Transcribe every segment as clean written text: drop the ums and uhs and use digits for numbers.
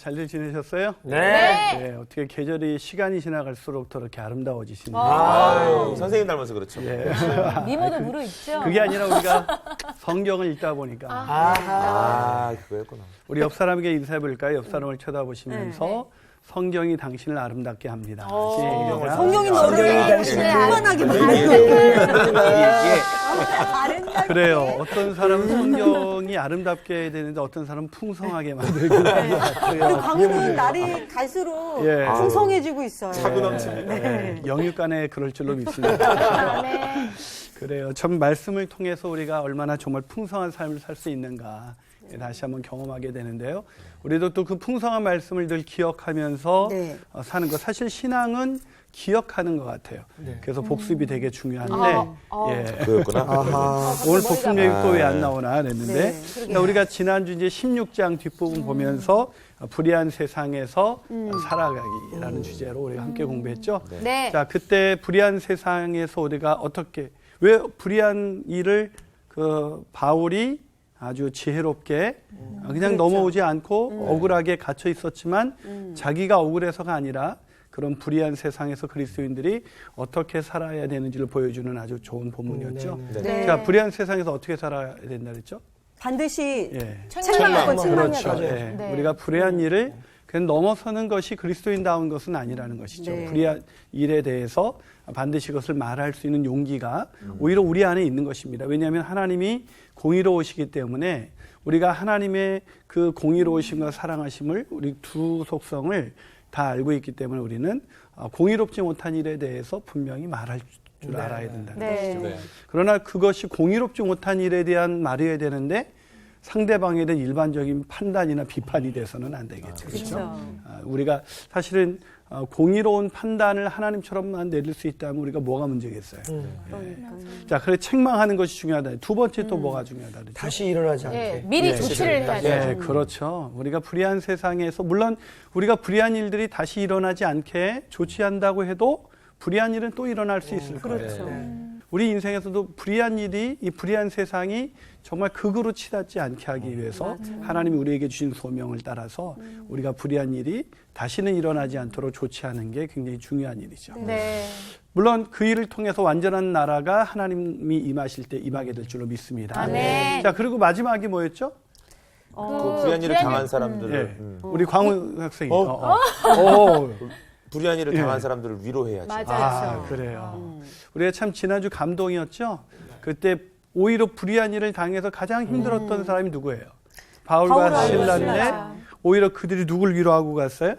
잘들 지내셨어요? 네. 네. 어떻게 계절이 시간이 지나갈수록 더 이렇게 아름다워지시네요. 선생님 닮아서 그렇죠. 예. 미모도 무르익죠? 그게 아니라 우리가 성경을 읽다 보니까 그거였구나. 우리 옆 사람에게 인사해 볼까요? 옆 사람을 쳐다보시면서 성경이 당신을 아름답게 합니다. 시작. 성경이 너를 당신을 풍만하게 그래요. 어떤 사람은 성경이 아름답게 되는데 어떤 사람은 풍성하게 만들기도 하고. 광우는 날이 갈수록 예. 풍성해지고 있어요. 차고 넘칩니다. 네. 영육간에 그럴 줄로 믿습니다. 네. 그래요. 참 말씀을 통해서 우리가 얼마나 정말 풍성한 삶을 살 수 있는가 다시 한번 경험하게 되는데요. 우리도 또 그 풍성한 말씀을 늘 기억하면서 네. 사는 것. 사실 신앙은 기억하는 것 같아요. 그래서 복습이 되게 중요한데 예. 그거였구나. 오늘 복습 얘기 또 왜 안 나오나 그랬는데 네. 그러니까 우리가 지난주 이제 16장 뒷부분 보면서 불의한 세상에서 살아가기라는 주제로 우리가 함께 공부했죠. 네. 자, 그때 불의한 세상에서 우리가 어떻게 왜 불의한 일을 그 바울이 아주 지혜롭게 그냥 그랬죠. 넘어오지 않고 억울하게 갇혀 있었지만 자기가 억울해서가 아니라 그런 불의한 세상에서 그리스도인들이 어떻게 살아야 되는지를 보여주는 아주 좋은 본문이었죠. 네. 자, 불의한 세상에서 어떻게 살아야 된다 그랬죠? 반드시 예. 책망하고 책망해야 그렇죠. 돼요. 예. 네. 우리가 불의한 일을 그냥 넘어서는 것이 그리스도인다운 것은 아니라는 것이죠. 네. 불의한 일에 대해서 반드시 그것을 말할 수 있는 용기가 오히려 우리 안에 있는 것입니다. 왜냐하면 하나님이 공의로우시기 때문에 우리가 하나님의 그 공의로우심과 사랑하심을 우리 두 속성을 다 알고 있기 때문에 우리는 공의롭지 못한 일에 대해서 분명히 말할 줄 알아야 된다는 네. 것이죠. 네. 그러나 그것이 공의롭지 못한 일에 대한 말이어야 되는데 상대방에 대한 일반적인 판단이나 비판이 돼서는 안 되겠죠. 그렇죠? 우리가 사실은 공의로운 판단을 하나님처럼만 내릴 수 있다면 우리가 뭐가 문제겠어요. 자, 그래 책망하는 것이 중요하다. 두 번째 또 뭐가 중요하다. 그랬죠? 다시 일어나지 않게. 예, 미리 조치를 해야죠. 예, 그렇죠. 우리가 불의한 세상에서 물론 우리가 불의한 일들이 다시 일어나지 않게 조치한다고 해도 불의한 일은 또 일어날 수 있을 거예요. 그렇죠. 우리 인생에서도 불의한 일이 이 불의한 세상이 정말 극으로 치닫지 않게 하기 위해서 하나님이 우리에게 주신 소명을 따라서 우리가 불의한 일이 다시는 일어나지 않도록 조치하는 게 굉장히 중요한 일이죠. 네. 물론 그 일을 통해서 완전한 나라가 하나님이 임하실 때 임하게 될 줄로 믿습니다. 아멘. 자, 그리고 마지막이 뭐였죠? 그 불의한 일을 당한 사람들을 예. 우리 광우 학생이. 불의한 일을 당한 사람들을 위로해야지. 맞아요. 그래요. 우리가 참 지난주 감동이었죠? 그때 오히려 불의한 일을 당해서 가장 힘들었던 사람이 누구예요? 바울과 실라인데 오히려 그들이 누굴 위로하고 갔어요?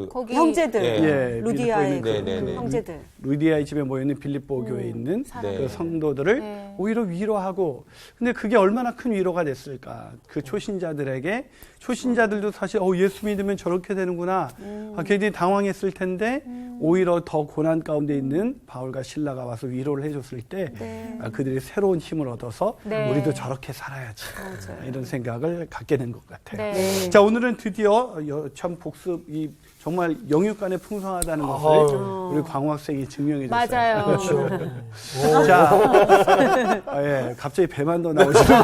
거기 형제들, 예, 루디아의 빌립보에 있는 그 형제들. 루디아의 집에 모여있는 빌립보 교회에 있는 네. 그 성도들을 네. 오히려 위로하고 근데 그게 얼마나 큰 위로가 됐을까 그 초신자들에게 초신자들도 사실 예수 믿으면 저렇게 되는구나 굉장히 당황했을 텐데 오히려 더 고난 가운데 있는 바울과 실라가 와서 위로를 해줬을 때 그들이 새로운 힘을 얻어서 네. 우리도 저렇게 살아야지 이런 생각을 갖게 된 것 같아요. 네. 자, 오늘은 드디어 참 복습이 정말 영육간에 풍성하다는 것을 우리 광우 학생이 증명해 줬어요. 맞아요. 그렇죠. 자, 예, 갑자기 배만 더 나오시네요.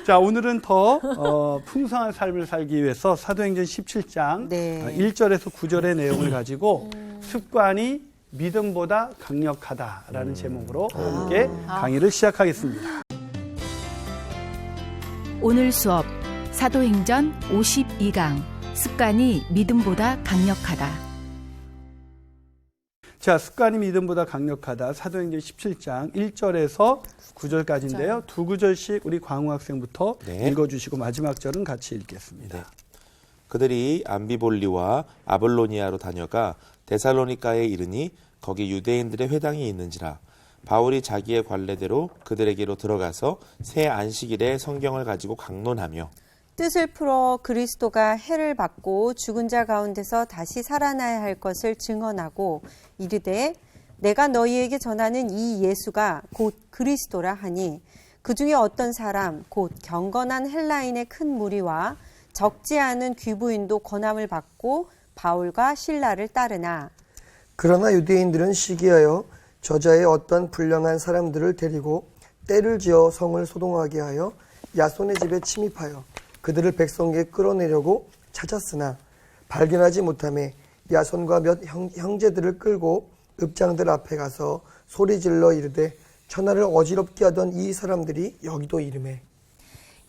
자, 오늘은 더 풍성한 삶을 살기 위해서 사도행전 17장 네. 1절에서 9절의 내용을 가지고 습관이 믿음보다 강력하다라는 제목으로 함께 강의를 시작하겠습니다. 오늘 수업 사도행전 52강 습관이 믿음보다 강력하다. 자, 습관이 믿음보다 강력하다. 사도행전 17장 1절에서 9절까지인데요. 두 구절씩 우리 광우 학생부터 네. 읽어주시고 마지막 절은 같이 읽겠습니다. 네. 그들이 암비볼리와 아볼로니아로 다녀가 데살로니가에 이르니 거기 유대인들의 회당이 있는지라 바울이 자기의 관례대로 그들에게로 들어가서 새 안식일에 성경을 가지고 강론하며 뜻을 풀어 그리스도가 해를 받고 죽은 자 가운데서 다시 살아나야 할 것을 증언하고 이르되 내가 너희에게 전하는 이 예수가 곧 그리스도라 하니 그 중에 어떤 사람 곧 경건한 헬라인의 큰 무리와 적지 않은 귀부인도 권함을 받고 바울과 실라를 따르나 그러나 유대인들은 시기하여 저자의 어떤 불량한 사람들을 데리고 때를 지어 성을 소동하게 하여 야손의 집에 침입하여 그들을 백성에게 끌어내려고 찾았으나 발견하지 못하며 야손과 몇 형제들을 끌고 읍장들 앞에 가서 소리질러 이르되 천하를 어지럽게 하던 이 사람들이 여기도 이름에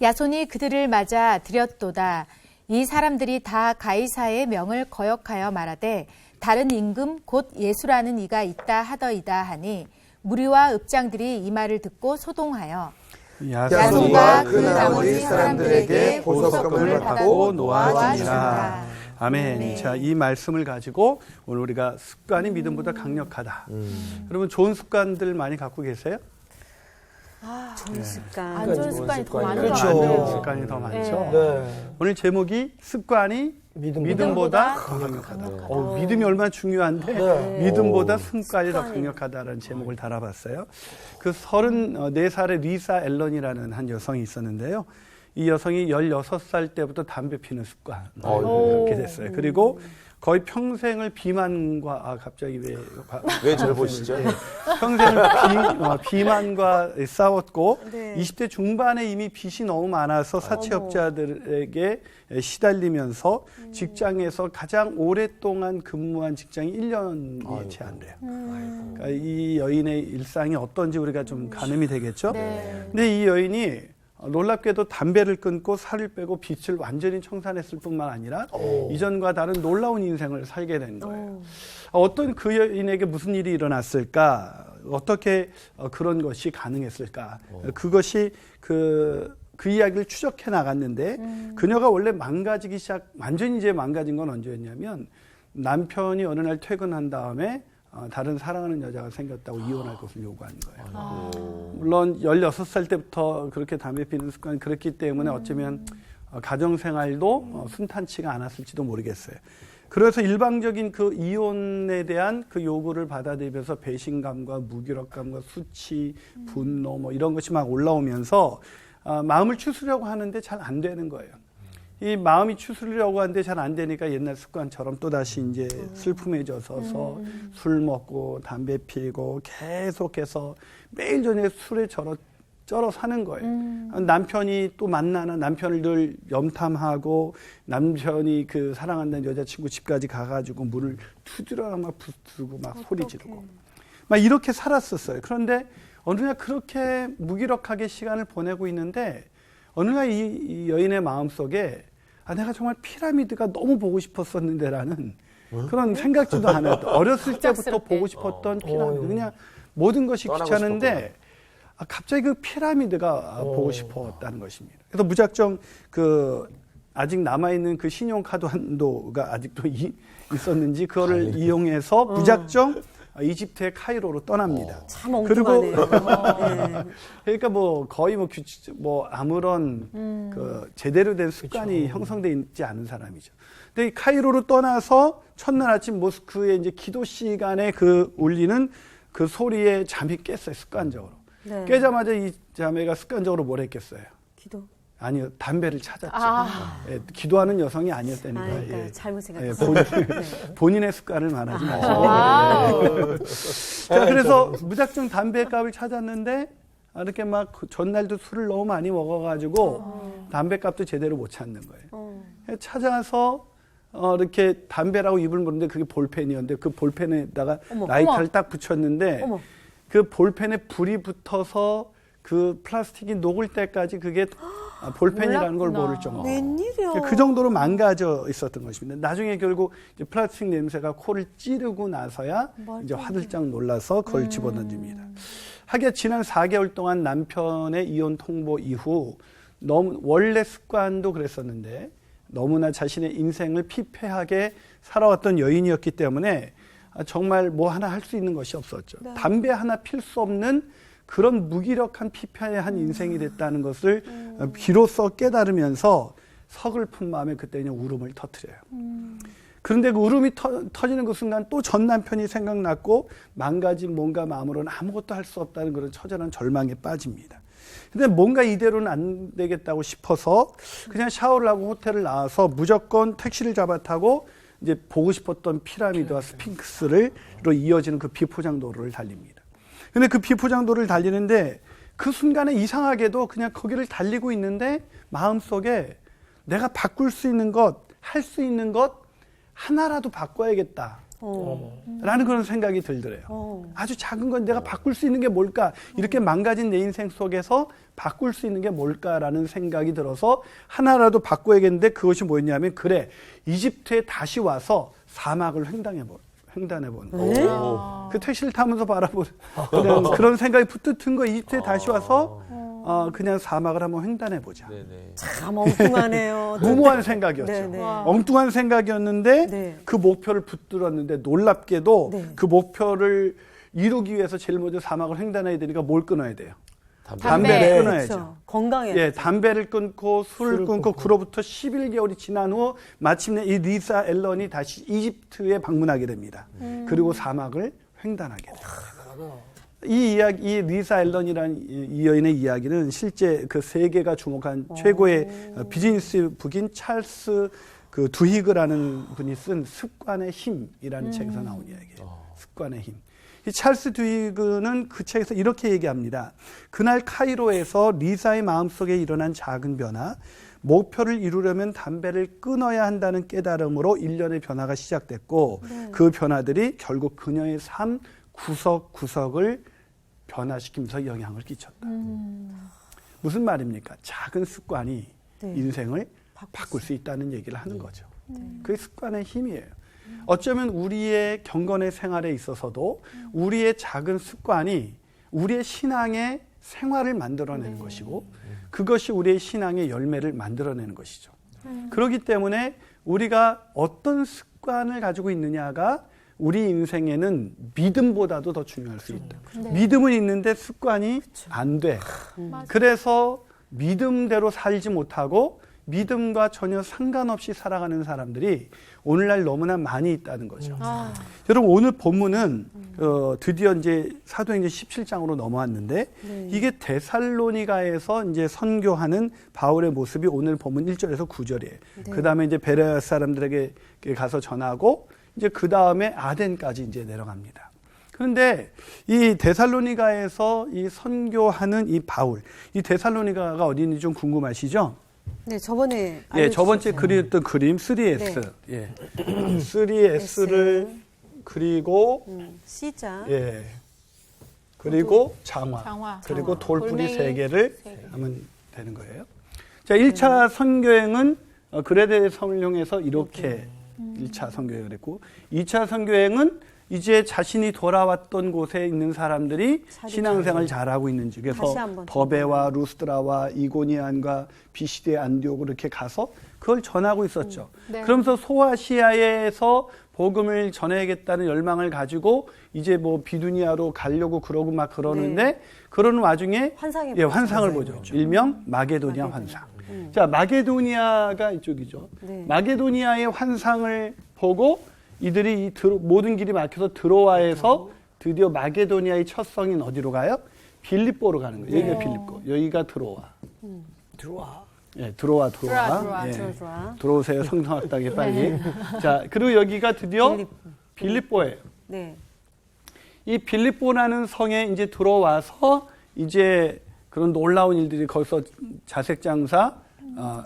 야손이 그들을 맞아 들였도다. 이 사람들이 다 가이사의 명을 거역하여 말하되 다른 임금 곧 예수라는 이가 있다 하더이다 하니 무리와 읍장들이 이 말을 듣고 소동하여 야손과 그 나머지 사람들에게 보석금을 받고 놓아주니라. 아멘. 네. 자, 이 말씀을 가지고 오늘 우리가 습관이 믿음보다 강력하다. 여러분 좋은 습관들 많이 갖고 계세요? 좋은 습관. 안 좋은 습관이 더 많은 그렇죠. 것 안 같아요. 좋은 습관이 더 많죠. 네. 오늘 제목이 습관이 믿음보다 강력하다. 믿음이 얼마나 중요한데 네. 믿음보다 습관이 더 강력하다라는 제목을 달아봤어요. 그 34살의 리사 앨런이라는 한 여성이 있었는데요. 이 여성이 16살 때부터 담배 피는 습관을 갖게 됐어요. 그리고 거의 평생을 비만과 갑자기 왜 저를 보시죠? 평생을 비만과 싸웠고 네. 20대 중반에 이미 빚이 너무 많아서 사채업자들에게 시달리면서 직장에서 가장 오랫동안 근무한 직장이 1년이 채 안 돼요. 그러니까 이 여인의 일상이 어떤지 우리가 좀 가늠이 되겠죠. 네. 근데 이 여인이 놀랍게도 담배를 끊고 살을 빼고 빚을 완전히 청산했을 뿐만 아니라 이전과 다른 놀라운 인생을 살게 된 거예요. 어떤 그 여인에게 무슨 일이 일어났을까? 어떻게 그런 것이 가능했을까? 그것이 그 이야기를 추적해 나갔는데 그녀가 원래 완전히 이제 망가진 건 언제였냐면 남편이 어느 날 퇴근한 다음에 다른 사랑하는 여자가 생겼다고 이혼할 것을 요구하는 거예요. 물론 16살 때부터 그렇게 담배 피는 습관이 그렇기 때문에 어쩌면 가정생활도 순탄치가 않았을지도 모르겠어요. 그래서 일방적인 그 이혼에 대한 그 요구를 받아들이면서 배신감과 무기력감과 수치, 분노 뭐 이런 것이 막 올라오면서 마음을 추스려고 하는데 잘 안 되는 거예요. 이 마음이 추스르려고 하는데 잘 안 되니까 옛날 습관처럼 또다시 이제 슬픔에 젖어서 술 먹고 담배 피고 계속해서 매일 저녁에 술에 쩔어 사는 거예요. 남편이 또 만나는 남편을 늘 염탐하고 남편이 그 사랑한다는 여자친구 집까지 가가지고 문을 두드려 막 부수고 막 소리 지르고 막 이렇게 살았었어요. 그런데 어느 날 그렇게 무기력하게 시간을 보내고 있는데 어느 날 이 여인의 마음속에 내가 정말 피라미드가 너무 보고 싶었었는데라는 그런 생각지도 않았던 어렸을 때부터 보고 싶었던 피라미드 그냥 모든 것이 귀찮은데 갑자기 그 피라미드가 보고 싶었다는 것입니다. 그래서 무작정 그 아직 남아있는 그 신용카드 한도가 아직도 있었는지 그거를 이용해서 무작정 이집트의 카이로로 떠납니다. 참 엉뚱하네요. 그러니까 뭐 거의 뭐 아무런 그 제대로 된 습관이 형성돼 있지 않은 사람이죠. 근데 이 카이로로 떠나서 첫날 아침 모스크에 이제 기도 시간에 그 울리는 그 소리에 잠이 깼어요. 습관적으로. 네. 깨자마자 이 자매가 습관적으로 뭘 했겠어요? 기도. 아니요, 담배를 찾았죠. 예, 기도하는 여성이 아니었다니까. 그러니까 예. 잘못 예, 생각했어요. 본인의 습관을 말하지 마시고. 자, 그래서 무작정 담배값을 찾았는데 이렇게 막 전날도 술을 너무 많이 먹어가지고 담배값도 제대로 못 찾는 거예요. 찾아서 이렇게 담배라고 입을 물었는데 그게 볼펜이었는데 그 볼펜에다가 라이터를 딱 붙였는데 그 볼펜에 불이 붙어서 그 플라스틱이 녹을 때까지 그게 볼펜이라는 걸 모를 정도. 웬일이야. 그 정도로 망가져 있었던 것입니다. 나중에 결국 이제 플라스틱 냄새가 코를 찌르고 나서야 이제 화들짝 놀라서 그걸 집어던집니다. 하기야 지난 4개월 동안 남편의 이혼 통보 이후 원래 습관도 그랬었는데 너무나 자신의 인생을 피폐하게 살아왔던 여인이었기 때문에 정말 뭐 하나 할 수 있는 것이 없었죠. 담배 하나 필 수 없는 그런 무기력한 피폐한 인생이 됐다는 것을 비로소 깨달으면서 서글픈 마음에 그때 그냥 울음을 터뜨려요. 그런데 그 울음이 터지는 그 순간 또 전 남편이 생각났고 망가진 뭔가 마음으로는 아무것도 할 수 없다는 그런 처절한 절망에 빠집니다. 근데 뭔가 이대로는 안 되겠다고 싶어서 그냥 샤워를 하고 호텔을 나와서 무조건 택시를 잡아 타고 이제 보고 싶었던 피라미드와 스핑크스로 이어지는 그 비포장도로를 달립니다. 근데 그 비포장도를 달리는데 그 순간에 이상하게도 그냥 거기를 달리고 있는데 마음속에 내가 바꿀 수 있는 것, 할 수 있는 것 하나라도 바꿔야겠다. 라는 그런 생각이 들더래요. 아주 작은 건 내가 바꿀 수 있는 게 뭘까? 이렇게 망가진 내 인생 속에서 바꿀 수 있는 게 뭘까라는 생각이 들어서 하나라도 바꿔야겠는데 그것이 뭐였냐면 그래 이집트에 다시 와서 사막을 횡단해보는 거예요. 그 택시를 타면서 바라보는 그런 생각이 부뜻 든 거 이집트에 다시 와서 그냥 사막을 한번 횡단해보자. 네네. 참 엉뚱하네요. 무모한 생각이었죠. 네네. 엉뚱한 생각이었는데 네. 그 목표를 붙들었는데 놀랍게도 네. 그 목표를 이루기 위해서 제일 먼저 사막을 횡단해야 되니까 뭘 끊어야 돼요? 담배. 담배를 끊어야죠. 그렇죠. 건강해. 예, 담배를 끊고 술을 끊고 그로부터 11개월이 지난 후 마침내 이 리사 앨런이 다시 이집트에 방문하게 됩니다. 그리고 사막을 횡단하게 됩니다. 이 이야기, 이 리사 앨런이라는 이 여인의 이야기는 실제 그 세계가 주목한 최고의 비즈니스 북인 찰스 그 두히그라는 분이 쓴 습관의 힘이라는 책에서 나온 이야기예요. 습관의 힘. 이 찰스 두히그는 그 책에서 이렇게 얘기합니다. 그날 카이로에서 리사의 마음속에 일어난 작은 변화, 목표를 이루려면 담배를 끊어야 한다는 깨달음으로 일련의 변화가 시작됐고 그 변화들이 결국 그녀의 삶 구석구석을 변화시키면서 영향을 끼쳤다. 무슨 말입니까? 작은 습관이 네. 인생을 바꿀 수 있다는 얘기를 하는 거죠. 그게 습관의 힘이에요. 어쩌면 우리의 경건의 생활에 있어서도 우리의 작은 습관이 우리의 신앙의 생활을 만들어내는 것이고 그것이 우리의 신앙의 열매를 만들어내는 것이죠. 그렇기 때문에 우리가 어떤 습관을 가지고 있느냐가 우리 인생에는 믿음보다도 더 중요할 수 있다. 믿음은 있는데 습관이 안 돼. 그래서 믿음대로 살지 못하고 믿음과 전혀 상관없이 살아가는 사람들이 오늘날 너무나 많이 있다는 거죠. 여러분 오늘 본문은 드디어 이제 사도행전 17장으로 넘어왔는데 이게 데살로니가에서 이제 선교하는 바울의 모습이 오늘 본문 1절에서 9절이에요. 그 다음에 이제 베레아 사람들에게 가서 전하고 이제 그 다음에 아덴까지 이제 내려갑니다. 그런데 이 데살로니가에서 이 선교하는 이 바울, 이 데살로니가가 어디인지 좀 궁금하시죠? 네, 저번에 예, 저번주에 그렸던 그림 3S. 예. 3S를 그리고 C자. 예. 그리고 장화. 장화. 그리고 장화. 돌뿌리 돌멩이 3개를 세 개. 하면 되는 거예요. 자, 1차 선교행은 그레데 섬을 향해서 이렇게 1차 선교행을 했고 2차 선교행은 이제 자신이 돌아왔던 곳에 있는 사람들이 신앙생활 잘하고 있는지 그래서 다시 한번 더베와 루스드라와 이고니안과 비시데 안디옥으로 이렇게 가서 그걸 전하고 있었죠. 네. 그러면서 소아시아에서 복음을 전해야겠다는 열망을 가지고 이제 뭐 비두니아로 가려고 그러고 막 그러는데 그러는 와중에 환상이 예, 환상을 보죠. 일명 마게도니아 환상. 자, 마게도니아가 이쪽이죠. 네. 마게도니아의 환상을 보고 이들이 이 모든 길이 막혀서 드로아에서 드디어 마게도니아의 첫 성인 어디로 가요? 빌립보로 가는 거예요. 여기가 빌립보, 여기가 드로아. 들어와. 예, 들어와. 예. 좋아. 들어오세요, 성성학당에 빨리. 자, 그리고 여기가 드디어 빌립보예요. 네. 이 빌립보라는 성에 이제 들어와서 이제 그런 놀라운 일들이 거기서 자색 장사,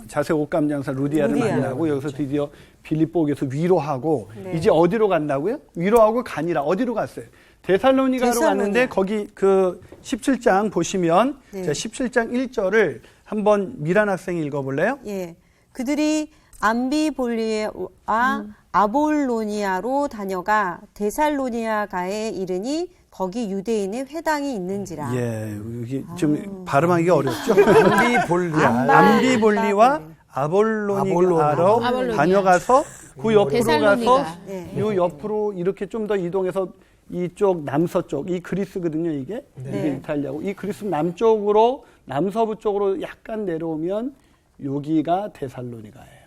자색 옷감 장사 루디아를 만나고 여기서 드디어 빌립보에서 위로하고 이제 어디로 간다고요? 위로하고 가니라 어디로 갔어요? 데살로니가로 갔는데 거기 그 17장 보시면 자, 17장 1절을 한번 미란 학생이 읽어볼래요? 예. 그들이 암비볼리와 아볼로니아로 다녀가 데살로니가에 이르니 거기 유대인의 회당이 있는지라. 예, 여기 좀 발음하기가 어렵죠? 암비볼리아. 암비볼리와 아볼로니아로 다녀가서 그 옆으로 데살로니가. 가서 이 옆으로 이렇게 좀 더 이동해서 이쪽 남서쪽 이 그리스거든요 이게 이게 이탈리아고 이 그리스 남쪽으로 남서부 쪽으로 약간 내려오면 여기가 데살로니가예요.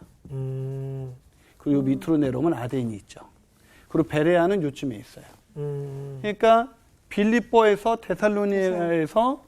그리고 밑으로 내려오면 아덴이 있죠. 그리고 베레아는 요쯤에 있어요. 그러니까 빌립보에서 데살로니가에서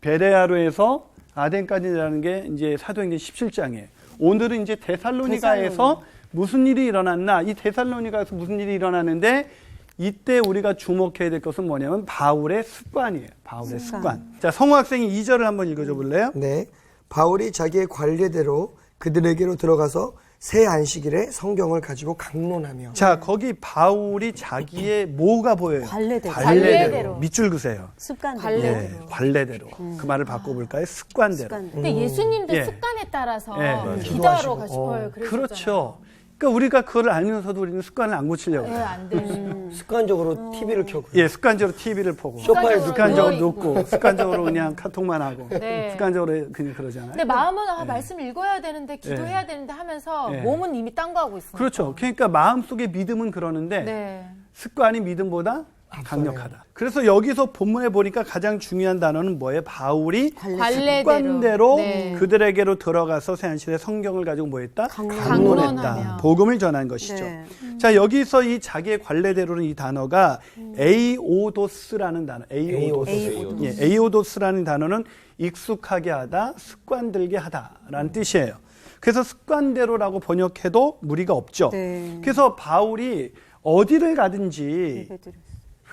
베레아로 해서 아덴까지라는 게 이제 사도행전 17장이에요. 오늘은 이제 데살로니가에서 무슨 일이 일어났나? 이 데살로니가에서 무슨 일이 일어나는데 이때 우리가 주목해야 될 것은 뭐냐면 바울의 습관이에요. 바울의 습관. 자, 성우 학생이 2절을 한번 읽어줘 볼래요? 네. 바울이 자기의 관례대로 그들에게로 들어가서 새 안식일에 성경을 가지고 강론하며. 자, 거기 바울이 자기의 뭐가 보여요? 관례대로. 관례대로. 밑줄 그세요. 습관. 관례대로. 예, 관례대로. 그 말을 바꿔볼까요? 습관대로. 근데 예수님도 예. 습관에 따라서 예. 기도하러 가시고 그렇죠. 그러니까 우리가 그걸 알면서도 우리는 습관을 안 고치려고 예, 해요. 안 되죠. 습관적으로 TV를 켜고. 예, 습관적으로 TV를 보고, 소파에 습관적으로 누워있고. 눕고, 습관적으로 그냥 카톡만 하고, 네. 습관적으로 그냥 그러잖아요. 근데 마음은 말씀 읽어야 되는데 기도해야 예. 되는데 하면서 예. 몸은 이미 딴 거 하고 있어요. 그렇죠. 그러니까 마음속에 믿음은 그러는데 네. 습관이 믿음보다 강력하다. 그래서 여기서 본문에 보니까 가장 중요한 단어는 뭐예요? 바울이 관례대로. 습관대로 네. 그들에게로 들어가서 새안식일에 성경을 가지고 뭐 했다? 강론하며. 강론했다. 복음을 전한 것이죠. 네. 자, 여기서 이 자기의 관례대로는 이 단어가 에이오도스라는 단어. 에이오도스. 예, 에이오도스라는 단어는 익숙하게 하다, 습관들게 하다라는 뜻이에요. 그래서 습관대로라고 번역해도 무리가 없죠. 네. 그래서 바울이 어디를 가든지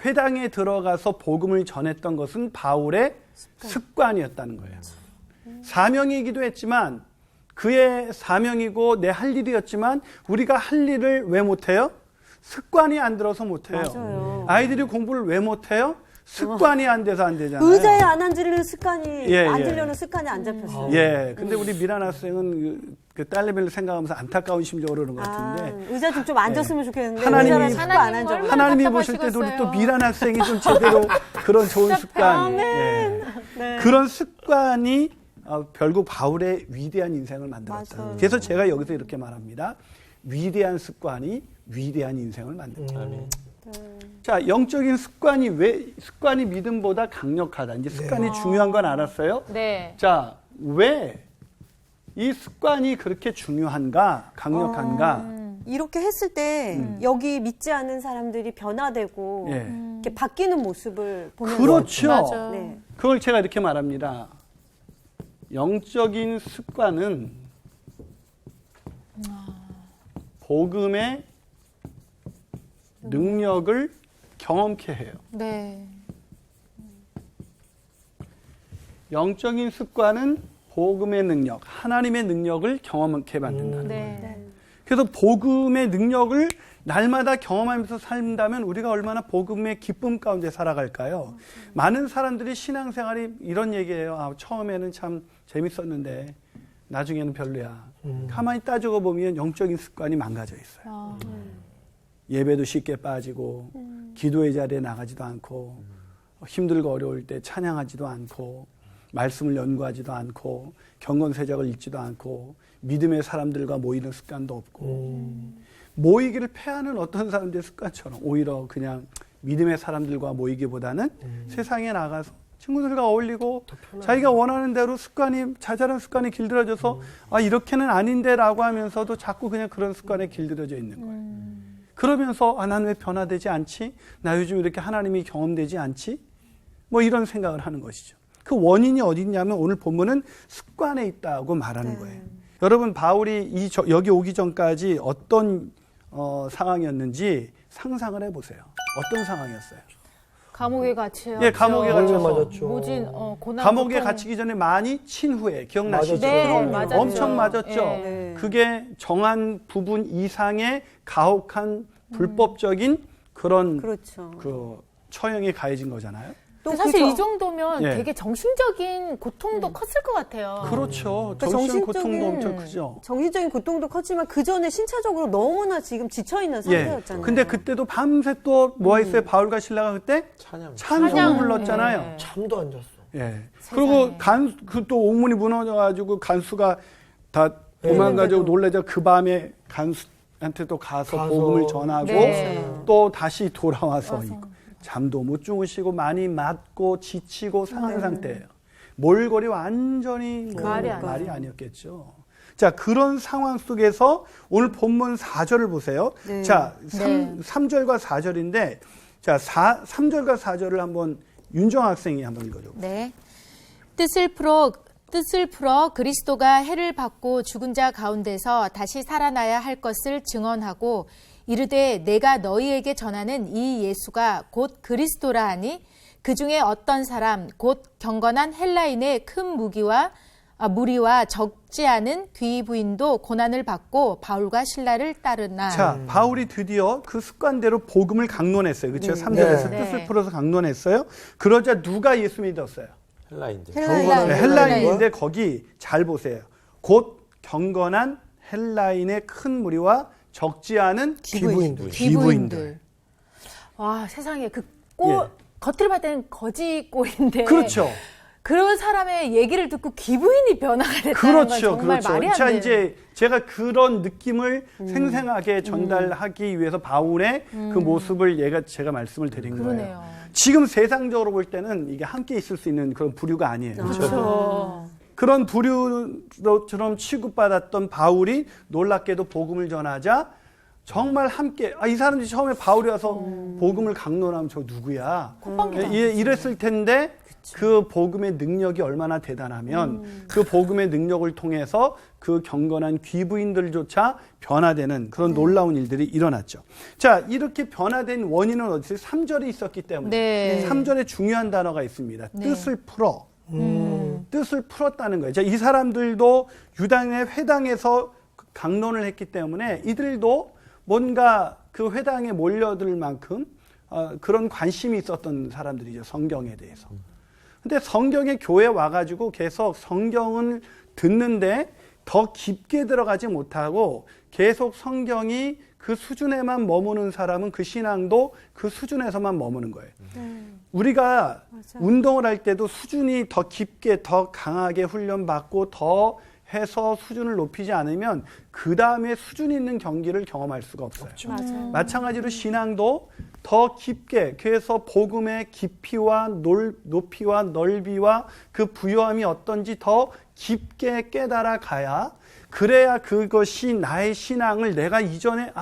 회당에 들어가서 복음을 전했던 것은 바울의 습관이었다는 거예요. 사명이기도 했지만 그의 사명이고 내 할 일이었지만 우리가 할 일을 왜 못해요? 습관이 안 들어서 못해요. 맞아요. 아이들이 공부를 왜 못해요? 습관이 안 돼서 안 되잖아요. 의자에 안 앉으려는 습관이 예, 앉으려는 습관이 안 잡혔어요. 예, 근데 우리 미란 학생은 그 딸내미를 생각하면서 안타까운 심정으로 그런 것 같은데 의자 좀 앉았으면 좋겠는데 하나님이- 의자를 자꾸 안 앉아. 얼마나 하나님이 보실 때도 우리 또 미란 학생이 좀 제대로 그런 좋은 습관, 예. 그런 습관이 결국 바울의 위대한 인생을 만들었다. 맞아요. 그래서 제가 여기서 이렇게 말합니다. 위대한 습관이 위대한 인생을 만든다. 자, 영적인 습관이 왜 습관이 믿음보다 강력하다. 이제 습관이 중요한 건 알았어요. 네. 자, 왜 이 습관이 그렇게 중요한가, 강력한가? 이렇게 했을 때 여기 믿지 않는 사람들이 변화되고 예. 이렇게 바뀌는 모습을 보면 그렇죠. 맞아. 네. 그걸 제가 이렇게 말합니다. 영적인 습관은 복음의 능력을 경험케 해요. 네. 영적인 습관은 복음의 능력, 하나님의 능력을 경험케 만든다는 거예요. 네. 그래서 복음의 능력을 날마다 경험하면서 산다면 우리가 얼마나 복음의 기쁨 가운데 살아갈까요? 많은 사람들이 신앙생활이 이런 얘기예요. 처음에는 참 재밌었는데 나중에는 별로야. 가만히 따지고 보면 영적인 습관이 망가져 있어요. 예배도 쉽게 빠지고 기도의 자리에 나가지도 않고 힘들고 어려울 때 찬양하지도 않고 말씀을 연구하지도 않고 경건세작을 읽지도 않고 믿음의 사람들과 모이는 습관도 없고 모이기를 패하는 어떤 사람들의 습관처럼 오히려 그냥 믿음의 사람들과 모이기보다는 세상에 나가서 친구들과 어울리고 자기가 원하는 대로 자잘한 습관이 길들여져서 이렇게는 아닌데라고 하면서도 자꾸 그냥 그런 습관에 길들여져 있는 거예요. 그러면서 난 왜 변화되지 않지? 나 요즘 이렇게 하나님이 경험되지 않지? 뭐 이런 생각을 하는 것이죠. 그 원인이 어디 있냐면 오늘 본문은 습관에 있다고 말하는 거예요. 여러분 바울이 여기 오기 전까지 어떤 상황이었는지 상상을 해보세요. 어떤 상황이었어요? 감옥에 갇혀요. 예, 감옥에 갇혀서 맞았죠. 모진 고난 감옥에 고통. 갇히기 전에 많이 친 후에 기억나시죠? 네, 맞았죠. 엄청 맞았죠. 네. 그게 정한 부분 이상의 가혹한 불법적인 그런 그렇죠. 그 처형이 가해진 거잖아요. 또 사실 그 이 정도면 예. 되게 정신적인 고통도 컸을 것 같아요. 그렇죠. 그러니까 정신 고통도 엄청 크죠. 정신적인 고통도 컸지만 그 전에 신체적으로 너무나 지금 지쳐 있는 예. 상태였잖아요. 근데 그때도 밤새 또 뭐 했어요? 바울과 신라가 그때 찬송을 찬양. 불렀잖아요. 예. 잠도 안 잤어. 예. 그리고 또 옥문이 무너져가지고 간수가 다 도망가지고 놀래자 그 밤에 간수한테 또 가서 복음을 전하고 네. 또 다시 돌아와서 잠도 못 주무시고 많이 맞고 지치고 상한 상태예요. 몰골이 완전히 말이 말이 아니었겠죠. 자, 그런 상황 속에서 오늘 본문 4절을 보세요. 네. 자, 네. 3절과 4절인데 자, 3절과 4절을 한번 윤정 학생이 한번 읽어줘. 네. 뜻을 풀어 그리스도가 해를 받고 죽은 자 가운데서 다시 살아나야 할 것을 증언하고 이르되 내가 너희에게 전하는 이 예수가 곧 그리스도라 하니 그 중에 어떤 사람 곧 경건한 헬라인의 큰 무기와 무리와 적지 않은 귀부인도 고난을 받고 바울과 실라를 따르나. 자, 바울이 드디어 그 습관대로 복음을 강론했어요. 그렇죠? 3절에서 네. 뜻을 풀어서 강론했어요. 그러자 누가 예수 믿었어요? 헬라인들. 네, 헬라인인데 거기 잘 보세요. 곧 경건한 헬라인의 큰 무리와 적지 않은 귀부인들. 귀부인들. 와, 세상에 예. 겉으로 봤을 때는 거지 꼴인데. 그렇죠. 그런 사람의 얘기를 듣고 기부인이 변화가 됐다는 건 그렇죠. 정말 그렇죠. 말이 안 자, 되는. 이제 제가 그런 느낌을 생생하게 전달하기 위해서 바울의 그 모습을 제가 말씀을 드린 거예요. 그러네요. 지금 세상적으로 볼 때는 이게 함께 있을 수 있는 그런 부류가 아니에요. 그렇죠? 그렇죠. 그런 부류처럼 취급받았던 바울이 놀랍게도 복음을 전하자 정말 함께, 이 사람들이 처음에 바울이 와서 복음을 강론하면 저 누구야? 이랬을 텐데 그 복음의 능력이 얼마나 대단하면 그 복음의 능력을 통해서 그 경건한 귀부인들조차 변화되는 그런 놀라운 일들이 일어났죠. 자, 이렇게 변화된 원인은 어디서 3절에 있었기 때문에 네. 3절에 중요한 단어가 있습니다. 네. 뜻을 풀어. 뜻을 풀었다는 거예요. 자, 이 사람들도 유다인의 회당에서 강론을 했기 때문에 이들도 뭔가 그 회당에 몰려들 만큼 그런 관심이 있었던 사람들이죠. 성경에 대해서. 근데 성경에 교회 와가지고 계속 성경을 듣는데 더 깊게 들어가지 못하고 계속 성경이 그 수준에만 머무는 사람은 그 신앙도 그 수준에서만 머무는 거예요. 우리가 운동을 할 때도 수준이 더 깊게 더 강하게 훈련받고 더 해서 수준을 높이지 않으면 그 다음에 수준 있는 경기를 경험할 수가 없어요. 마찬가지로 신앙도 더 깊게, 그래서 복음의 깊이와 높이와 넓이와 그 부요함이 어떤지 더 깊게 깨달아 가야, 그래야 그것이 나의 신앙을 내가 이전에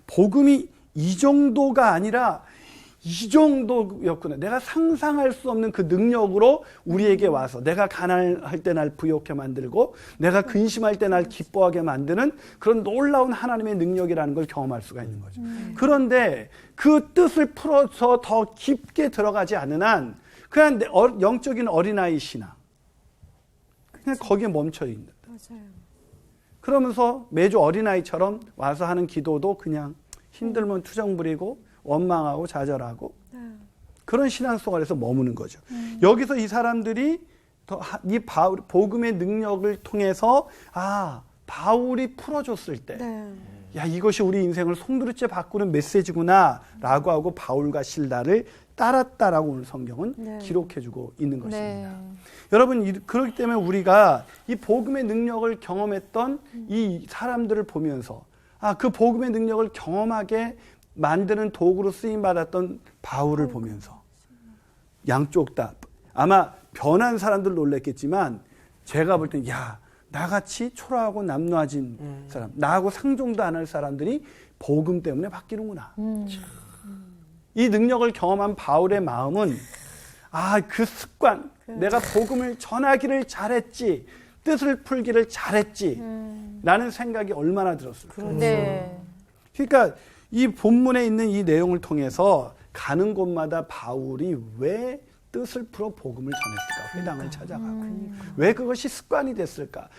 복음이 이 정도가 아니라 이 정도였구나. 내가 상상할 수 없는 그 능력으로 우리에게 와서 내가 가난할 때 날 부욕해 만들고 내가 근심할 때 날 기뻐하게 만드는 그런 놀라운 하나님의 능력이라는 걸 경험할 수가 있는 거죠. 그런데 그 뜻을 풀어서 더 깊게 들어가지 않는 한 그냥 영적인 어린아이 신앙 그냥 거기에 멈춰 있는. 맞아요. 그러면서 매주 어린아이처럼 와서 하는 기도도 그냥 힘들면 투정 부리고 원망하고 좌절하고 그런 신앙 속에서 머무는 거죠. 여기서 이 사람들이 이 복음의 능력을 통해서 바울이 풀어줬을 때 야, 이것이 우리 인생을 송두리째 바꾸는 메시지구나라고 하고 바울과 실라를 따랐다라고 오늘 성경은 기록해주고 있는 것입니다. 여러분, 그렇기 때문에 우리가 이 복음의 능력을 경험했던 이 사람들을 보면서 그 복음의 능력을 경험하게 만드는 도구로 쓰임받았던 바울을 보면서 양쪽 다 아마 변한 사람들 놀랬겠지만 제가 볼 땐 나같이 초라하고 남루해진 사람, 나하고 상종도 안 할 사람들이 복음 때문에 바뀌는구나. 이 능력을 경험한 바울의 마음은 그 습관, 내가 복음을 전하기를 잘했지, 뜻을 풀기를 잘했지 라는 생각이 얼마나 들었을까. 네. 그러니까 이 본문에 있는 이 내용을 통해서 가는 곳마다 바울이 왜 뜻을 풀어 복음을 전했을까? 회당을 찾아가고. 왜 그것이 습관이 됐을까?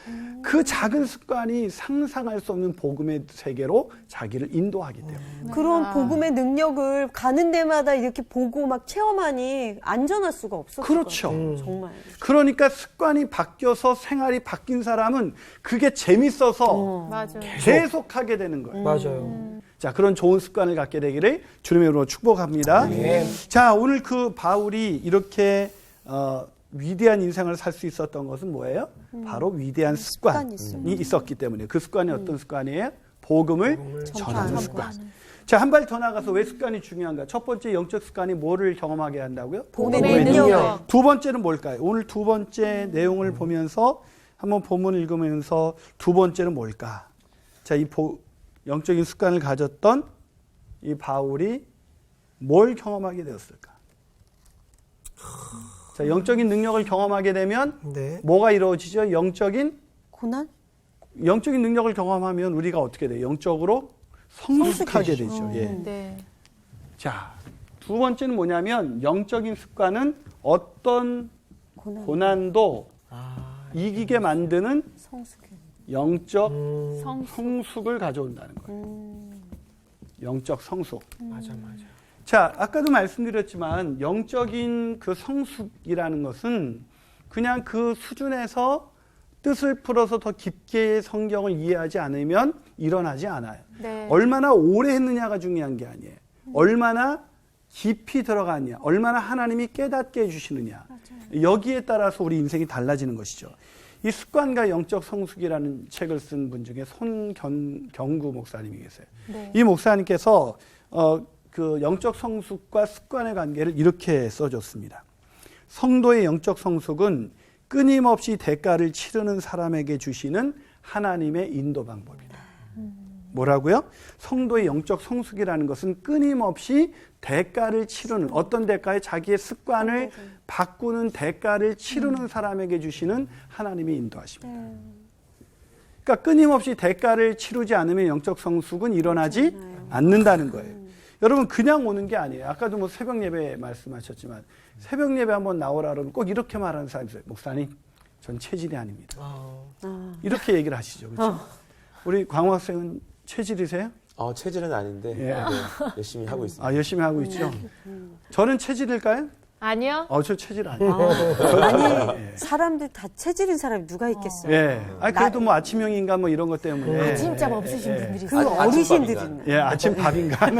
그 작은 습관이 상상할 수 없는 복음의 세계로 자기를 인도하기 때문에. 그런 복음의 능력을 가는 데마다 이렇게 보고 막 체험하니 안전할 수가 없었을 그렇죠. 것 같아요. 정말. 그러니까 습관이 바뀌어서 생활이 바뀐 사람은 그게 재밌어서 맞아. 계속하게 되는 거예요. 맞아요. 자, 그런 좋은 습관을 갖게 되기를 주님의 이름으로 축복합니다. 자, 오늘 그 바울이 이렇게 위대한 인생을 살 수 있었던 것은 뭐예요? 바로 위대한 습관이 있었기 때문에. 그 습관이 어떤 습관이에요? 복음을 전하는 습관. 자, 한 발 더 나가서 왜 습관이 중요한가? 첫 번째 영적 습관이 뭐를 경험하게 한다고요? 복음의 능력. 두 번째는 뭘까요? 오늘 두 번째 내용을 보면서 한번 본문을 읽으면서 두 번째는 뭘까? 자, 이 영적인 습관을 가졌던 이 바울이 뭘 경험하게 되었을까? 자, 영적인 능력을 경험하게 되면 뭐가 이루어지죠? 영적인 능력을 경험하면 우리가 어떻게 돼요? 영적으로 성숙하게 되죠. 네. 자, 두 번째는 뭐냐면 영적인 습관은 어떤 고난도 이기게 만드는 영적 성숙을 가져온다는 거예요. 영적 성숙. 맞아. 자, 아까도 말씀드렸지만 영적인 그 성숙이라는 것은 그냥 그 수준에서 뜻을 풀어서 더 깊게 성경을 이해하지 않으면 일어나지 않아요. 네. 얼마나 오래 했느냐가 중요한 게 아니에요. 얼마나 깊이 들어갔냐, 얼마나 하나님이 깨닫게 해주시느냐. 여기에 따라서 우리 인생이 달라지는 것이죠. 이 습관과 영적 성숙이라는 책을 쓴 분 중에 손경구 목사님이 계세요. 네. 이 목사님께서 그 영적 성숙과 습관의 관계를 이렇게 써줬습니다. 성도의 영적 성숙은 끊임없이 대가를 치르는 사람에게 주시는 하나님의 인도 방법이다. 뭐라고요? 성도의 영적 성숙이라는 것은 끊임없이 대가를 치르는, 어떤 대가에 자기의 습관을 바꾸는 대가를 치르는 사람에게 주시는 하나님의 인도하십니다. 그러니까 끊임없이 대가를 치르지 않으면 영적 성숙은 일어나지 않는다는 거예요. 여러분 그냥 오는 게 아니에요. 아까도 뭐 새벽 예배 말씀하셨지만 새벽 예배 한번 나오라 그러면 꼭 이렇게 말하는 사람이 있어요. 목사님, 전 체질이 아닙니다. 이렇게 얘기를 하시죠. 그렇죠? 우리 광호 학생은 체질이세요? 체질은 아닌데 예. 네, 열심히 하고 있습니다. 아, 열심히 하고 있죠. 저는 체질일까요? 아니요. 저 체질 아니에요. 아니, 사람들 다 체질인 사람이 누가 있겠어요. 예. 그래도 뭐 아침형인가 뭐 이런 것 때문에. 아침잠 없으신 분들이 그 있어요. 어르신들은. 예, 아침 밥인가?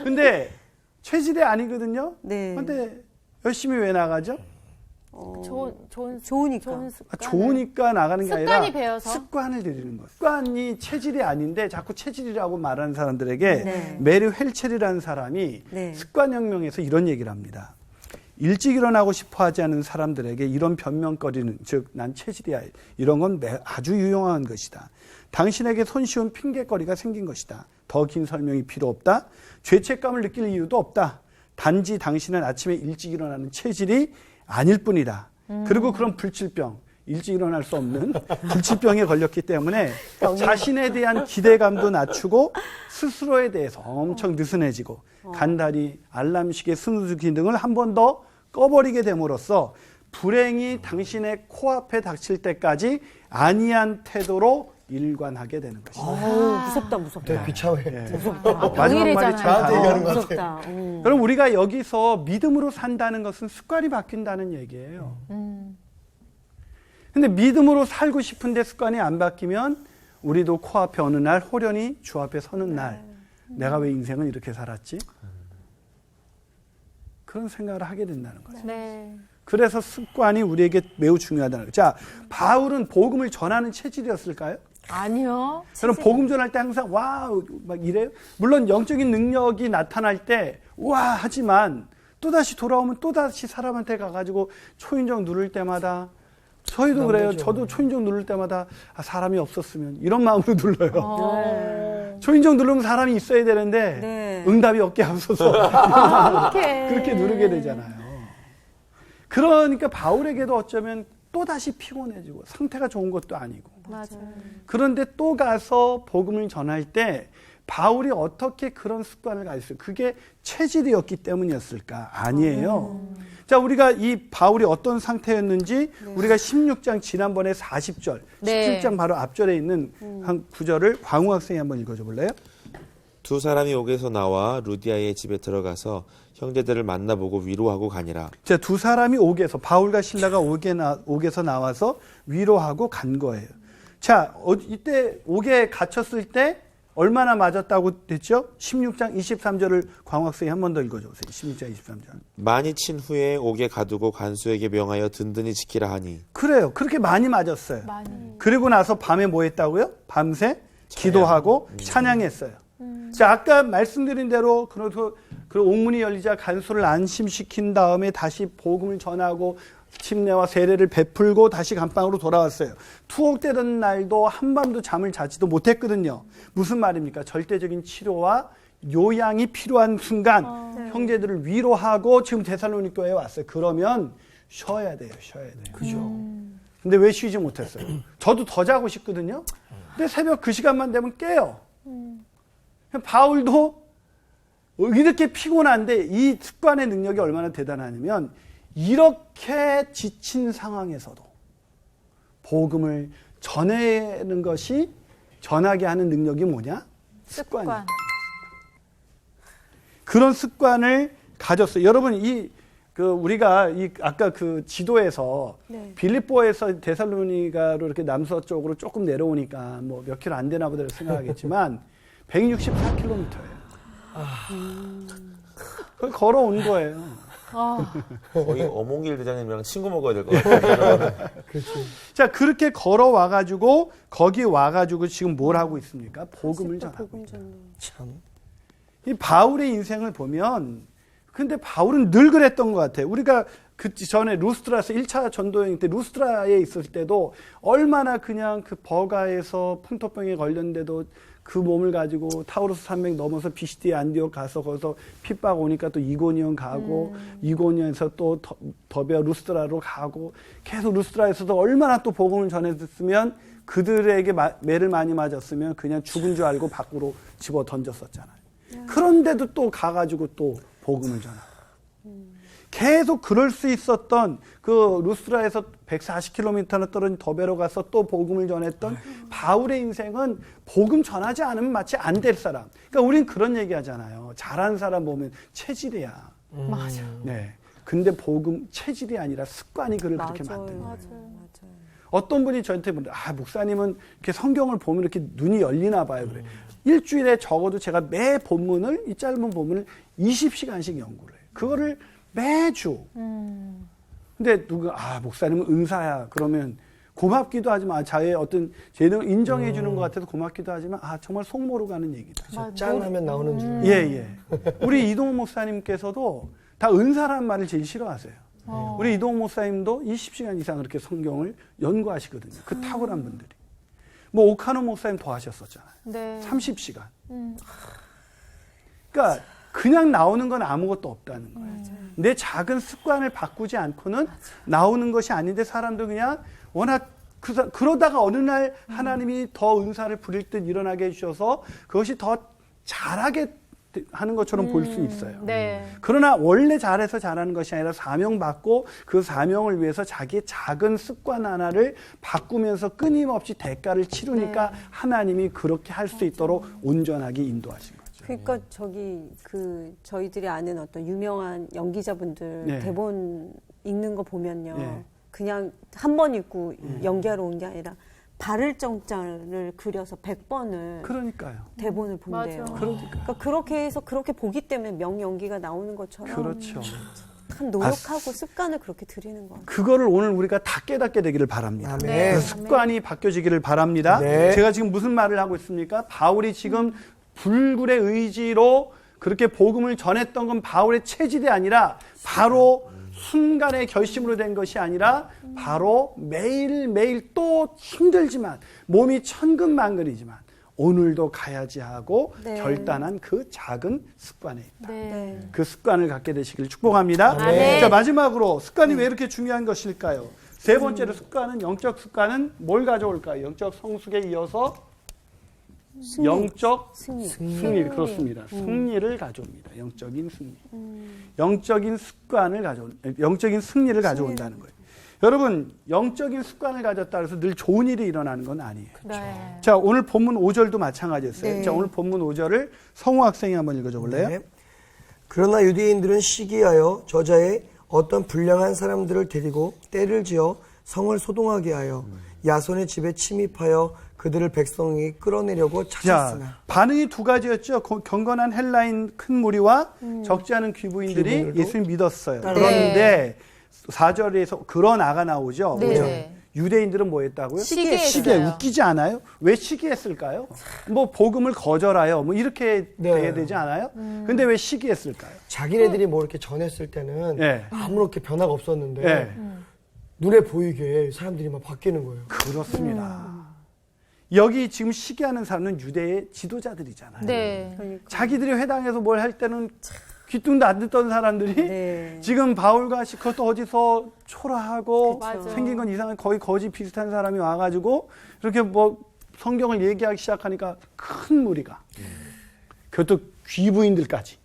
근데 체질이 아니거든요. 네. 근데 열심히 왜 나가죠? 좋으니까. 좋으니까 나가는 게 아니라 습관이 배어서? 습관을 들이는 거예요. 습관이 체질이 아닌데 자꾸 체질이라고 말하는 사람들에게 네. 메리 헬첼이라는 사람이 네. 습관혁명에서 이런 얘기를 합니다. 일찍 일어나고 싶어 하지 않은 사람들에게 이런 변명거리는, 즉 난 체질이야, 이런 건 아주 유용한 것이다. 당신에게 손쉬운 핑계거리가 생긴 것이다. 더 긴 설명이 필요 없다. 죄책감을 느낄 이유도 없다. 단지 당신은 아침에 일찍 일어나는 체질이 아닐 뿐이다. 그리고 그런 불치병, 일찍 일어날 수 없는 불치병에 걸렸기 때문에 자신에 대한 기대감도 낮추고 스스로에 대해서 엄청 느슨해지고 간단히 알람식의 스누즈 기능을 한 번 더 꺼버리게 됨으로써 불행이 당신의 코앞에 닥칠 때까지 안이한 태도로 일관하게 되는 것입니다. 무섭다. 되게 비참해. 마지막 말이 참 저한테 얘기하는 것 무섭다. 여러분 우리가 여기서 믿음으로 산다는 것은 습관이 바뀐다는 얘기예요. 근데 믿음으로 살고 싶은데 습관이 안 바뀌면 우리도 코앞에 어느 날 호련히 주 앞에 서는 날 내가 왜 인생을 이렇게 살았지? 그런 생각을 하게 된다는 거죠. 네. 그래서 습관이 우리에게 매우 중요하다는 거죠. 자, 바울은 복음을 전하는 체질이었을까요? 아니요. 저는 복음 전할 때 항상 와우 막 이래요. 물론 영적인 능력이 나타날 때 와 하지만 또다시 돌아오면 또다시 사람한테 가가지고 초인종 누를 때마다 저희도 그래요. 저도 초인종 누를 때마다 사람이 없었으면 이런 마음으로 눌러요. 초인종 누르면 사람이 있어야 되는데 네. 응답이 없게 하소서 그렇게 누르게 되잖아요. 그러니까 바울에게도 어쩌면 또다시 피곤해지고 상태가 좋은 것도 아니고 맞아요. 그런데 또 가서 복음을 전할 때 바울이 어떻게 그런 습관을 가졌어요? 그게 체질이었기 때문이었을까? 아니에요. 자, 우리가 이 바울이 어떤 상태였는지 우리가 16장 지난번에 40절, 네. 17장 바로 앞절에 있는 한 구절을 광우 학생이 한번 읽어줘 볼래요? 두 사람이 옥에서 나와 루디아의 집에 들어가서 형제들을 만나보고 위로하고 가니라. 자, 두 사람이 옥에서, 바울과 신라가 옥에서 나와서 위로하고 간 거예요. 자, 이때 옥에 갇혔을 때 얼마나 맞았다고 됐죠? 16장 23절을 광우 학생이 한 번 더 읽어줘 보세요. 16장 23절. 많이 친 후에 옥에 가두고 간수에게 명하여 든든히 지키라 하니. 그래요. 그렇게 많이 맞았어요. 많이. 그리고 나서 밤에 뭐 했다고요? 밤새 기도하고 찬양했어요. 자, 아까 말씀드린 대로 그 옥문이 열리자 간수를 안심시킨 다음에 다시 복음을 전하고 침례와 세례를 베풀고 다시 감방으로 돌아왔어요. 투옥되던 날도 한밤도 잠을 자지도 못했거든요. 무슨 말입니까? 절대적인 치료와 요양이 필요한 순간 형제들을 위로하고 지금 데살로니 교회에 왔어요. 그러면 쉬어야 돼요. 그죠? 근데 왜 쉬지 못했어요? 저도 더 자고 싶거든요. 근데 새벽 그 시간만 되면 깨요. 바울도 이렇게 피곤한데 이 습관의 능력이 얼마나 대단하냐면 이렇게 지친 상황에서도 복음을 전하는 것이 전하게 하는 능력이 뭐냐? 습관이다. 그런 습관을 가졌어요. 여러분 우리가 아까 그 지도에서 네. 빌립보에서 데살로니가로 이렇게 남서쪽으로 조금 내려오니까 뭐 몇 킬로 안 되나 보다 생각하겠지만 164km예요. 그걸 걸어온 거예요. 거의 어몽길 대장님이랑 친구 먹어야 될 것 같아요. 자, 그렇게 걸어와가지고 거기 와가지고 지금 뭘 하고 있습니까? 복음을 전하고. 복음 전도. 참. 이 바울의 인생을 보면, 근데 바울은 늘 그랬던 것 같아요. 우리가 그 전에 루스트라에서 1차 전도여행 때 루스트라에 있을 때도 얼마나 그냥 그 버가에서 풍토병에 걸렸는데도 그 몸을 가지고 타우루스 산맥 넘어서 비시디에 안디옥 가서 거기서 핍박 오니까 또 이고니온 가고 이고니온에서 또 더베어 루스트라로 가고 계속 루스트라에서도 얼마나 또 복음을 전했으면 그들에게 매를 많이 맞았으면 그냥 죽은 줄 알고 밖으로 집어 던졌었잖아요. 그런데도 또 가가지고 또 복음을 전하고 계속 그럴 수 있었던 그 루스트라에서 140km나 떨어진 더베로 가서 또 복음을 전했던 바울의 인생은 복음 전하지 않으면 마치 안 될 사람. 그러니까 우린 그런 얘기 하잖아요. 잘하는 사람 보면 체질이야. 맞아. 네. 근데 복음 체질이 아니라 습관이 그를 그렇게 만드는 거예요. 맞아요. 어떤 분이 저한테 목사님은 이렇게 성경을 보면 이렇게 눈이 열리나 봐요. 그래. 일주일에 적어도 제가 매 본문을, 이 짧은 본문을 20시간씩 연구를 해요. 그거를 매주. 근데 목사님은 은사야. 그러면 고맙기도 하지만, 자의 어떤 재능을 인정해 주는 것 같아서 고맙기도 하지만, 정말 속 모르고 가는 얘기다. 짠 하면 나오는 줄. 예. 우리 이동훈 목사님께서도 다 은사라는 말을 제일 싫어하세요. 우리 이동훈 목사님도 20시간 이상 그렇게 성경을 연구하시거든요. 그 탁월한 분들이. 뭐 오카노 목사님 더 하셨었잖아요. 네. 30시간. 그러니까 그냥 나오는 건 아무것도 없다는 거예요. 내 작은 습관을 바꾸지 않고는 나오는 것이 아닌데 사람도 그냥 워낙 그러다가 어느 날 하나님이 더 은사를 부릴 듯 일어나게 해주셔서 그것이 더 잘하게 하는 것처럼 볼 수 있어요. 네. 그러나 원래 잘해서 잘하는 것이 아니라 사명받고 그 사명을 위해서 자기의 작은 습관 하나를 바꾸면서 끊임없이 대가를 치르니까 하나님이 그렇게 할 수 있도록 온전하게 인도하신 거예요. 그러니까 저희들이 아는 어떤 유명한 연기자분들 네. 대본 읽는 거 보면요. 네. 그냥 한 번 읽고 연기하러 온 게 아니라 발을 정자를 그려서 100번을 그러니까요. 대본을 본대요. 맞아. 그러니까. 그렇게 해서 그렇게 보기 때문에 명연기가 나오는 것처럼 그렇죠. 참 노력하고 습관을 그렇게 들이는 것 같아요. 그거를 오늘 우리가 다 깨닫게 되기를 바랍니다. 아멘. 네. 그 습관이 바뀌어지기를 바랍니다. 네. 제가 지금 무슨 말을 하고 있습니까? 바울이 지금 불굴의 의지로 그렇게 복음을 전했던 건 바울의 체질이 아니라 바로 순간의 결심으로 된 것이 아니라 바로 매일매일 또 힘들지만 몸이 천근만근이지만 오늘도 가야지 하고 네. 결단한 그 작은 습관에 있다. 네. 그 습관을 갖게 되시길 축복합니다. 아멘. 자, 마지막으로 습관이 왜 이렇게 중요한 것일까요? 세 번째로 습관은, 영적 습관은 뭘 가져올까요? 영적 성숙에 이어서 영적 승리. 그렇습니다. 승리를 가져옵니다. 영적인 승리. 영적인 승리를 가져온다는 거예요. 여러분, 영적인 습관을 가졌다 해서 늘 좋은 일이 일어나는 건 아니에요. 네. 자, 오늘 본문 5절도 마찬가지였어요. 네. 자, 오늘 본문 5절을 성우 학생이 한번 읽어줘 볼래요? 네. 그러나 유대인들은 시기하여 저자의 어떤 불량한 사람들을 데리고 때를 지어 성을 소동하게 하여 야손의 집에 침입하여 그들을 백성이 끌어내려고 찾았으나. 자, 반응이 두 가지였죠. 경건한 헬라인 큰 무리와 적지 않은 귀부인들이 귀부인들도? 예수를 믿었어요. 네. 그런데 4절에서 그런 아가 나오죠. 네. 그죠? 유대인들은 뭐 했다고요? 시기했어요. 시기해. 웃기지 않아요? 왜 시기했을까요? 뭐 복음을 거절하여 뭐 이렇게 네. 돼야 되지 않아요? 근데 왜 시기했을까요? 자기네들이 뭐 이렇게 전했을 때는 네. 아무렇게 변화가 없었는데 네. 눈에 보이게 사람들이 막 바뀌는 거예요. 그렇습니다. 여기 지금 시기하는 사람은 유대의 지도자들이잖아요. 네. 그러니까. 자기들이 회당에서 뭘 할 때는 귀뚱도 안 듣던 사람들이 네. 지금 바울과 그것도 어디서 초라하고 그쵸. 맞아. 생긴 건 이상한 거의 거지 비슷한 사람이 와가지고 이렇게 뭐 성경을 얘기하기 시작하니까 큰 무리가 그것도 귀부인들까지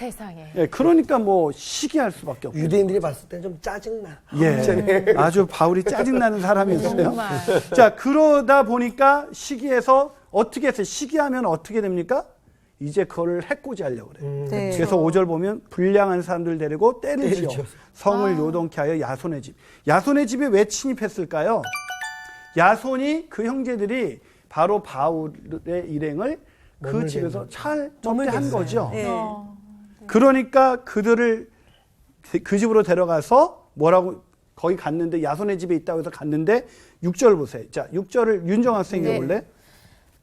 세상에. 예, 그러니까 뭐 시기할 수밖에 없고. 유대인들이 봤을 때 좀 짜증나. 예, 아주 바울이 짜증나는 사람이었어요. 정말. 자, 그러다 보니까 시기에서 어떻게 했어요? 시기하면 어떻게 됩니까? 이제 그걸 해코지 하려고 그래요. 네. 그래서 5절 보면 불량한 사람들 데리고 때를 지어 성을 요동케 하여 야손의 집. 야손의 집에 왜 침입했을까요? 야손이 그 형제들이 바로 바울의 일행을 그 집에서 잘 접대한 거죠. 네. 그러니까 그들을 그 집으로 데려가서 뭐라고 거기 갔는데 야손의 집에 있다고 해서 갔는데 6절 보세요. 자, 6절을 윤정 학생이 네. 볼래?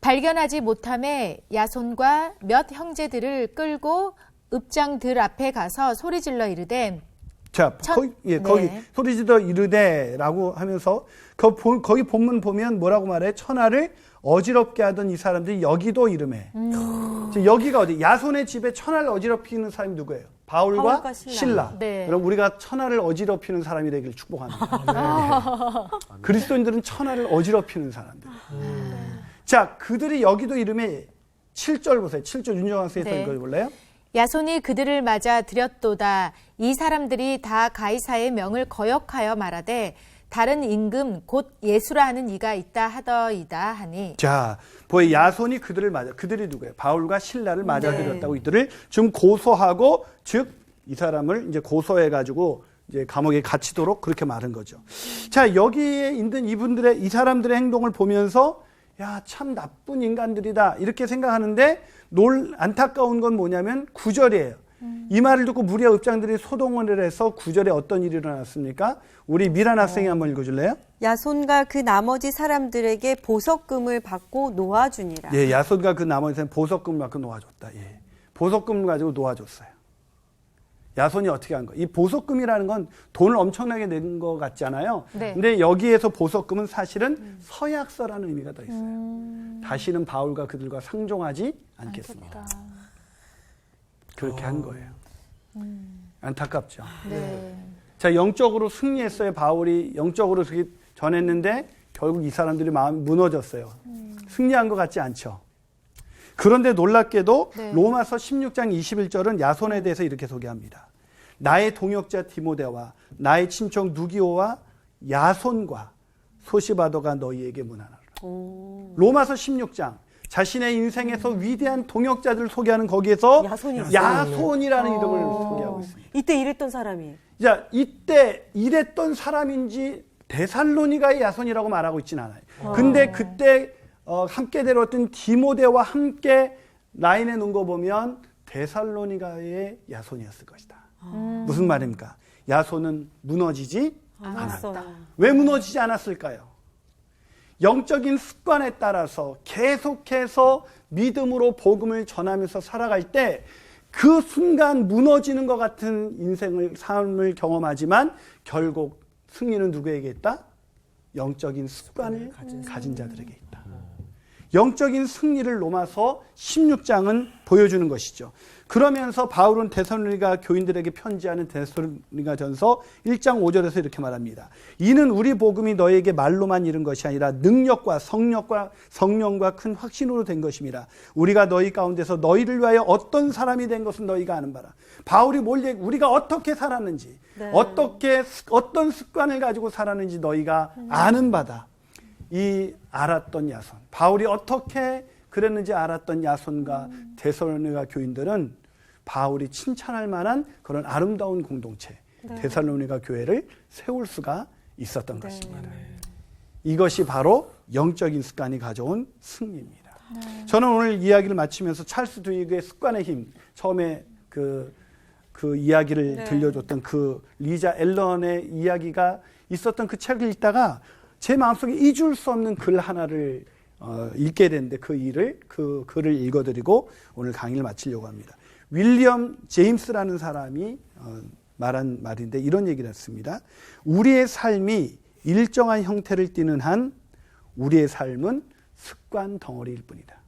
발견하지 못함에 야손과 몇 형제들을 끌고 읍장들 앞에 가서 소리질러 이르되 자, 거기 네. 소리지더 이르되라고 하면서 거기 본문 보면 뭐라고 말해? 천하를 어지럽게 하던 이 사람들이 여기도 이름해. 지금 여기가 어디? 야손의 집에 천하를 어지럽히는 사람이 누구예요? 바울과 바울과 신라. 신라. 네. 그럼 우리가 천하를 어지럽히는 사람이 되길 축복합니다. 네. 그리스도인들은 천하를 어지럽히는 사람들. 자, 그들이 여기도 이름에 7절 보세요. 7절 윤정환 선생님 네. 읽어볼래요? 야손이 그들을 맞아 드렸도다. 이 사람들이 다 가이사의 명을 거역하여 말하되 다른 임금 곧 예수라 하는 이가 있다 하더이다 하니. 자, 보여 야손이 그들을 맞아. 그들이 누구예요? 바울과 신라를 맞아들였다고 이들을 좀 고소하고 즉 이 사람을 이제 고소해가지고 이제 감옥에 갇히도록 그렇게 말한 거죠. 자, 여기에 있는 이분들의 이 사람들의 행동을 보면서 야, 참 나쁜 인간들이다 이렇게 생각하는데 안타까운 건 뭐냐면 9절이에요. 이 말을 듣고 무리와 읍장들이 소동을 해서 9절에 어떤 일이 일어났습니까? 우리 미란 학생이 한번 읽어줄래요? 야손과 그 나머지 사람들에게 보석금을 받고 놓아주니라. 예, 야손과 그 나머지 사람 보석금을 받고 놓아줬다. 예, 보석금을 가지고 놓아줬어요. 야손이 어떻게 한 거예요? 이 보석금이라는 건 돈을 엄청나게 낸 것 같잖아요. 네. 근데 여기에서 보석금은 사실은 서약서라는 의미가 더 있어요. 다시는 바울과 그들과 상종하지 않겠습니다. 그렇게 한 거예요. 안타깝죠. 네. 자, 영적으로 승리했어요. 바울이 영적으로 전했는데 결국 이 사람들이 마음 무너졌어요. 승리한 것 같지 않죠. 그런데 놀랍게도 네. 로마서 16장 21절은 야손에 대해서 이렇게 소개합니다. 나의 동역자 디모데와 나의 친척 누기오와 야손과 소시바도가 너희에게 문안하라. 로마서 16장 자신의 인생에서 위대한 동역자들을 소개하는 거기에서 야손이라는 이름을 소개하고 있습니다. 이때 일했던 사람이. 자, 이때 일했던 사람인지 데살로니가의 야손이라고 말하고 있지는 않아요. 근데 그때 함께 데려왔던 디모데와 함께 라인에 놓은 거 보면 데살로니가의 야손이었을 것이다. 무슨 말입니까? 야손은 무너지지 않았다. 왜 무너지지 않았을까요? 영적인 습관에 따라서 계속해서 믿음으로 복음을 전하면서 살아갈 때 그 순간 무너지는 것 같은 삶을 경험하지만 결국 승리는 누구에게 있다? 영적인 습관을 가진 자들에게 있다. 영적인 승리를 로마서 16장은 보여주는 것이죠. 그러면서 바울은 데살로니가 교인들에게 편지하는 데살로니가전서 1장 5절에서 이렇게 말합니다. 이는 우리 복음이 너에게 말로만 이른 것이 아니라 능력과 성령과 큰 확신으로 된 것입니다. 우리가 너희 가운데서 너희를 위하여 어떤 사람이 된 것은 너희가 아는 바라. 바울이 우리가 어떻게 살았는지, 어떤 습관을 가지고 살았는지 너희가 아는 바다. 이 알았던 야손, 바울이 어떻게 그랬는지 알았던 야손과 데살로니가 교인들은 바울이 칭찬할 만한 그런 아름다운 공동체, 데살로니가 교회를 세울 수가 있었던 것입니다. 이것이 바로 영적인 습관이 가져온 승리입니다. 저는 오늘 이야기를 마치면서 찰스 두이그의 습관의 힘, 처음에 그 이야기를 들려줬던 그 리자 앨런의 이야기가 있었던 그 책을 읽다가 제 마음속에 잊을 수 없는 글 하나를 읽게 됐는데 그 글을 읽어드리고 오늘 강의를 마치려고 합니다. 윌리엄 제임스라는 사람이 말한 말인데 이런 얘기를 했습니다. 우리의 삶이 일정한 형태를 띠는 한 우리의 삶은 습관 덩어리일 뿐이다.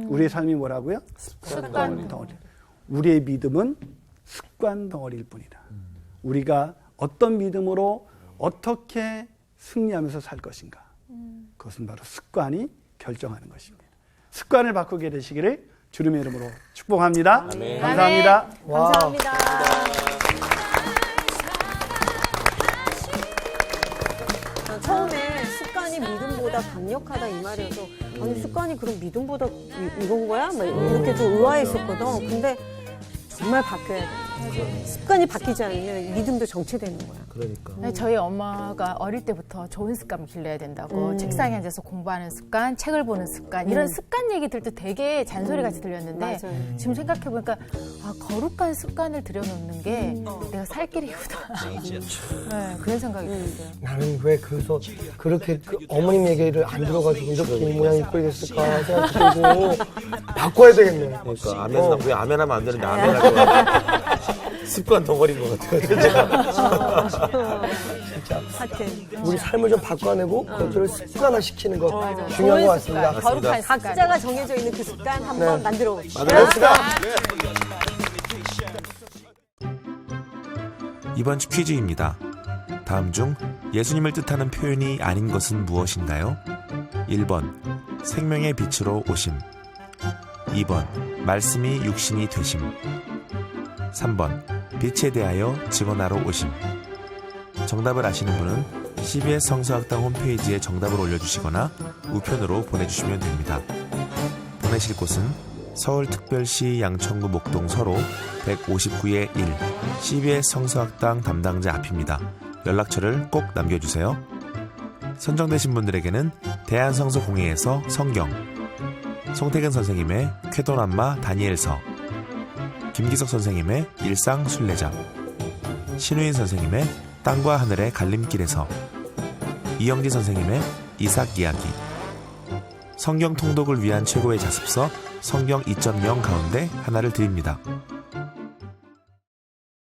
우리의 삶이 뭐라고요? 습관 덩어리. 우리의 믿음은 습관 덩어리일 뿐이다. 우리가 어떤 믿음으로 어떻게 승리하면서 살 것인가. 그것은 바로 습관이 결정하는 것입니다. 습관을 바꾸게 되시기를 주님의 이름으로 축복합니다. 아멘. 감사합니다. 와. 감사합니다. 처음에 습관이 믿음보다 강력하다 이 말이어서 아니 습관이 그럼 믿음보다 이건 거야? 막 이렇게 좀 의아했었거든. 근데 정말 바뀌어야 돼. 습관이 바뀌지 않으면 믿음도 정체되는 거야. 그러니까. 네, 저희 엄마가 어릴 때부터 좋은 습관을 길러야 된다고 책상에 앉아서 공부하는 습관, 책을 보는 습관 이런 습관 얘기들도 되게 잔소리같이 들렸는데 맞아요. 지금 생각해보니까 거룩한 습관을 들여놓는 게 내가 살 길이구나. 네, 그런 생각이 들었어요. 나는 왜 그래서 그렇게 그 어머님 얘기를 안 들어가지고 이렇게 이 모양이 이쁘게 됐을까 생각하고 바꿔야 되겠네. 그러니까 아멘, 왜 아멘하면 안 되는데 아멘하고 습관 덩어리인 것 같아요. 진짜 하여튼 우리 삶을 좀 바꿔내고 그것들을 습관화 시키는 것 중요한 것 같습니다. 거룩한 습관. 각자가 정해져 있는 그 습관 한번 만들어 봅시다. 그렇습니다. 이번 주 퀴즈입니다. 다음 중 예수님을 뜻하는 표현이 아닌 것은 무엇인가요? 1번 생명의 빛으로 오심, 2번 말씀이 육신이 되심, 3번 빛에 대하여 증언하러 오심. 정답을 아시는 분은 CBS 성서학당 홈페이지에 정답을 올려주시거나 우편으로 보내주시면 됩니다. 보내실 곳은 서울특별시 양천구 목동 서로 159-1 CBS 성서학당 담당자 앞입니다. 연락처를 꼭 남겨주세요. 선정되신 분들에게는 대한성서공회에서 성경, 송태근 선생님의 쾌도남마 다니엘서, 김기석 선생님의 일상순례자, 신우인 선생님의 땅과 하늘의 갈림길에서, 이영지 선생님의 이삭 이야기, 성경 통독을 위한 최고의 자습서 성경 2.0 가운데 하나를 드립니다.